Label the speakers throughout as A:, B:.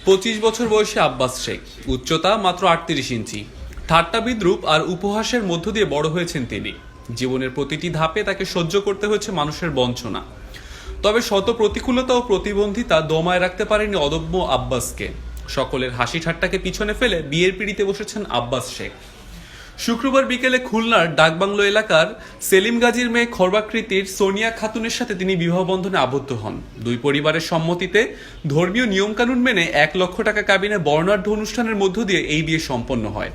A: 25 বছর বয়সী আব্বাস শেখ, উচ্চতা মাত্র 38 ইঞ্চি। ঠাট্টা বিদ্রুপ আর উপহাসের মধ্য দিয়ে বড় হয়েছেন তিনি। জীবনের প্রতিটি ধাপে তাকে সহ্য করতে হয়েছে মানুষের বঞ্চনা। তবে শত প্রতিকূলতা ও প্রতিবন্ধিতা দমায় রাখতে পারেনি অদম্য আব্বাসকে। সকলের হাসি ঠাট্টাকে পিছনে ফেলে বিয়ের পিড়িতে বসেছেন আব্বাস শেখ। শুক্রবার বিকেলে খুলনার ডাকবাংলো এলাকার সেলিম গাজীর মেয়ে খর্বাকৃতির সোনিয়া খাতুনের সাথে তিনি বিবাহ বন্ধনে আবদ্ধ হন। দুই পরিবারের সম্মতিতে ধর্মীয় নিয়মকানুন মেনে 1 লক্ষ টাকা কাবিনে বর্ণাঢ্য অনুষ্ঠানের মধ্য দিয়ে এই বিয়ে সম্পন্ন হয়।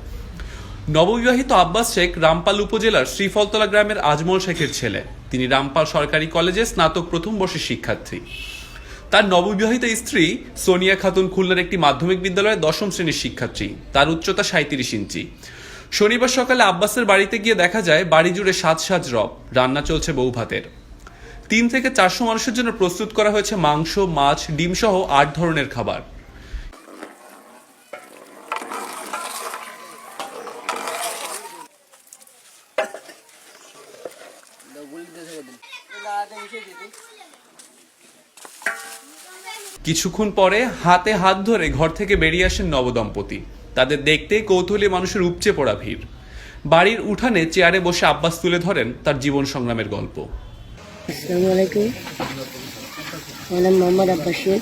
A: নববিবাহিত আব্বাস শেখ রামপাল উপজেলার শ্রীফলতলা গ্রামের আজমল শেখের ছেলে। তিনি রামপাল সরকারি কলেজে স্নাতক প্রথম বর্ষের শিক্ষার্থী। তার নববিবাহিত স্ত্রী সোনিয়া খাতুন খুলনার একটি মাধ্যমিক বিদ্যালয়ের 10ম শ্রেণীর শিক্ষার্থী। তার উচ্চতা 37 ইঞ্চি। শনিবার সকালে আব্বাসের বাড়িতে গিয়ে দেখা যায় বাড়ি জুড়ে সাজ সাজ রব, রান্না চলছে বউ ভাতের। 3 থেকে 400 মানুষের জন্য প্রস্তুত করা হয়েছে মাংস, মাছ, ডিম সহ 8 ধরনের খাবার। কিছুক্ষণ পরে হাতে হাত ধরে ঘর থেকে বেরিয়ে আসেন নবদম্পতি। তাদের দেখতে কৌতূহলী মানুষের উপচে পড়া ভিড়। বাড়ির উঠানে চেয়ারে বসে আব্বাস তুলে ধরেন তার জীবন সংগ্রামের গল্প।
B: আসসালামু আলাইকুম, আমার নাম মোহাম্মদ আব্বাস শেখ।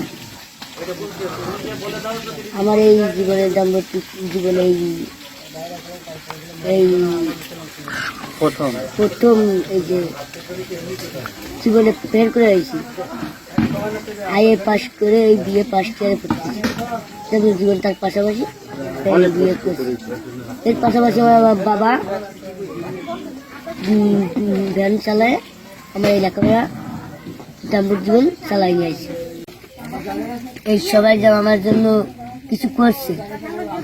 B: আমার এই জীবনের দাম্পত্য জীবনে এই প্রথম এই যে জীবনে প্রেয়ার করে আইছি, আইএ পাস করে এই বিয়ে পাস করে পড়তেছি। জীবন তার পাশাপাশি বিয়ে করছি। এর পাশাপাশি আমার বাবা ভ্যান চালায়, আমার এই লেখাপড়া দাম্পত্য জীবন চালাই নিয়েছে। এই সবাই যা আমার জন্য কিছু করছে,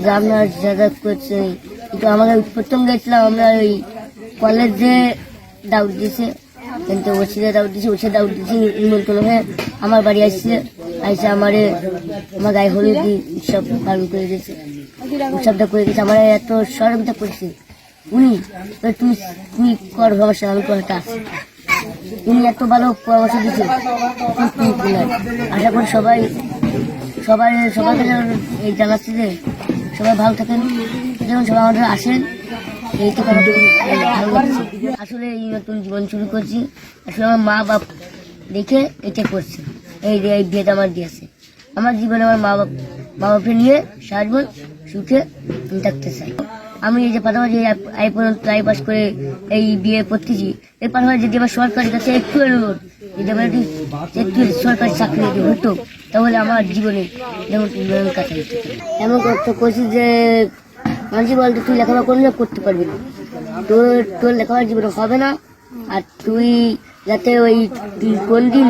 B: যা আপনার যাতায়াত করছে, কিন্তু আমাকে প্রথম গেছিলাম আমরা ওই কলেজে দাউট দিয়েছে, কিন্তু ওসিতে দাউট দিয়েছে, ওসে দাউট দিয়েছে নিমন্ত্রণ হয়ে আমার বাড়ি আসছে। আমার গায়ে হলুদ উৎসব পালন করে দিয়েছে, উৎসবটা করে দিয়েছে। আমার এত সহযোগিতা করছে উনি, তুই কর সমস্যা, আমি কথাটা আছে। উনি এত ভালো পরামর্শ দিচ্ছে। আশা করি সবাইকে এই জানাচ্ছি যে সবাই ভালো থাকেন, যেমন সবাই আমাদের আসেন। এই তো ভালো লাগছে। আসলে এই নতুন জীবন শুরু করছি। আসলে আমার মা বাপ দেখে এটা করছে, এই বিয়েটা আমার দিয়েছে। আমার জীবনে আমার মা বাপকে নিয়ে সারাজীবন সুখে থাকতে চাই। আমি এই যে পাশাপাশি আই পর্যন্ত আই পাস করে এই বিয়ে করতেছি, এর পাশাপাশি যদি আমার সরকারের কাছে একটু অনুরোধ, যদি আমার একটু সরকারি চাকরি যদি হতো, তাহলে আমার জীবনে যেমন কাছে এমন করছি যে মানুষই বলতো তুই লেখাপড়া করতে পারবি না, তোর লেখাপড়ার জীবনে হবে না। আর তুই যাতে কোন দিন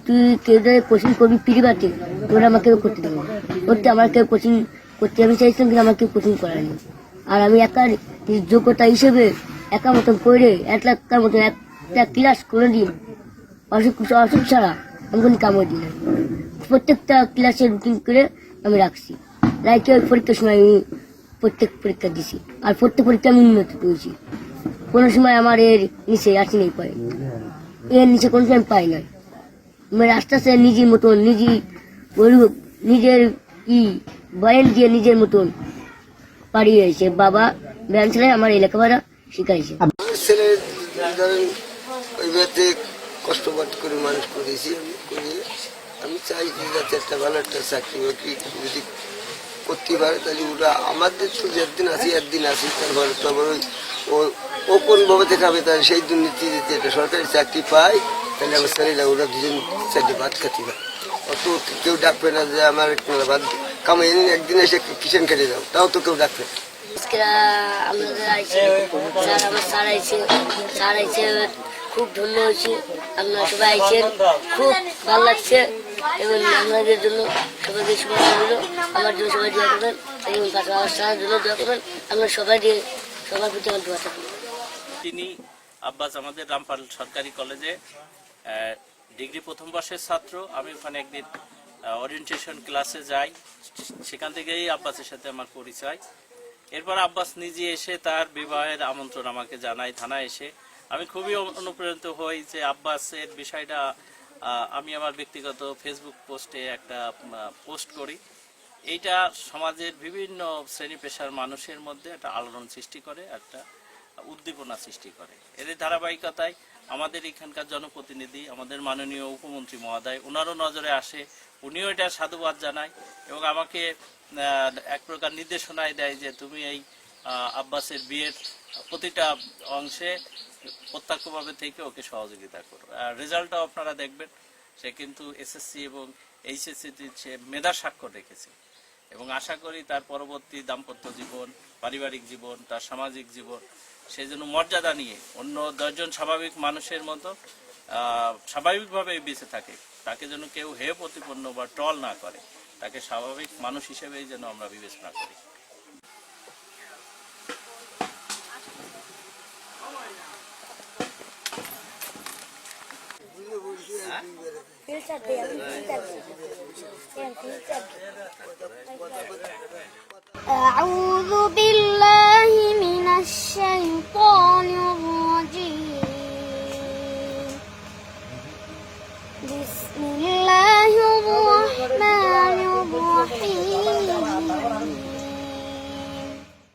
B: তুই কেউ কোচিং করবি পরিবারকে, তোরা আমাকে করতে দেবে করতে, আমার কেউ কোচিং করতে আমি চাইছিলাম, কিন্তু আমার কেউ কোচিং করায়নি। আর আমি একার যোগ্যতা হিসেবে একা মতন করে 1 লাখটার মতন একটা ক্লাস করে দিন অসুখ ছাড়া আমি কোনো কামড় দিই না। প্রত্যেকটা ক্লাসের রুটিন করে আমি রাখছি, লাইকে ওই পরীক্ষার সময় আমি প্রত্যেক পরীক্ষা দিছি। আর প্রত্যেক পরীক্ষা আমি উন্নতি করেছি। কোনো সময় আমার এর নিচে আসি নেই পাই, এর নিচে কোনো সময় পাই নাই। আমি আস্তে আস্তে নিজের মতন নিজের বয়ান দিয়ে নিজের মতন পাড়িয়ে এসে বাবা ব্যায়াম ছেড়ে আমার এই লেখাপড়া শিখাইছে।
C: ছেলে ধরেন ওই মেয়েতে কষ্টপাত করে মানুষ করেছি আমি চাই যাতে একটা ভালো একটা চাকরি বাকরি যদি করতে পারে, তাহলে ওরা আমাদের তো একদিন আসি তারপরে ও কোনভাবে দেখাবে, তাহলে সেই দুর্নীতি যদি একটা সরকারি চাকরি পায়, তাহলে আমার ছেলেরা ওরা 2জন 4টে ভাত খাতে পারে। অত কেউ ডাকবে না যে আমার ভাত কামাই একদিন এসে কিচেন খেটে যাও, তাও তো কেউ ডাকবে না।
B: খুব ধন্য হয়েছে, আপনারা সবাই আইছেন, খুব ভালো লাগছে। এবং আপনাদের জন্য সবাইকে শুভেচ্ছা দিল, আমার জন্য সবাই দোয়া করবেন এবং সারার জন্য দোয়া করবেন। আপনারা সবার প্রতি আমার দোয়া থাকবেন।
D: তিনি আব্বাস আমাদের রামপাল সরকারি কলেজে ডিগ্রি প্রথম বর্ষের ছাত্র। আমি ওখানে একদিন ওরিয়েন্টেশন ক্লাসে যাই, সেখান থেকেই আব্বাসের সাথে আমার পরিচয়। এরপর আব্বাস নিজে এসে তার বিবাহের আমন্ত্রণ আমাকে জানায় থানায় এসে। আমি খুবই অনুপ্রাণিত হই যে আব্বাসের বিষয়টা আমি আমার ব্যক্তিগত ফেসবুক পোস্টে একটা পোস্ট করি। এইটা সমাজের বিভিন্ন শ্রেণী পেশার মানুষের মধ্যে একটা আলোড়ন সৃষ্টি করে, একটা উদ্দীপনা সৃষ্টি করে। এর ধারাবাহিকতায় আমাদের এখানকার জনপ্রতিনিধি, আমাদের মাননীয় উপমন্ত্রী মহোদয়, ওনারও নজরে আসে, উনিও এটা সাধুবাদ জানায় এবং আমাকে এক প্রকার নির্দেশনায় দেয় যে তুমি এই আব্বাসের বিয়ের প্রতিটা অংশে প্রত্যক্ষভাবে থেকে ওকে সহযোগিতা করো। রেজাল্টটাও আপনারা দেখবেন, সে কিন্তু এসএসসি এবং এইচএসসিতে সে মেধা স্বাক্ষর রেখেছে এবং আশা করি তার পরবর্তী দাম্পত্য জীবন, পারিবারিক জীবন, তার সামাজিক জীবন সে যেন মর্যাদা নিয়ে অন্য 10 জন স্বাভাবিক মানুষের মতো স্বাভাবিকভাবে বেঁচে থাকে, তাকে যেন কেউ হেয় প্রতিপন্ন বা ট্রল না করে, তাকে স্বাভাবিক মানুষ হিসেবেই যেন আমরা বিবেচনা করি।
E: أعوذ بالله من الشيطان الرجيم بسم الله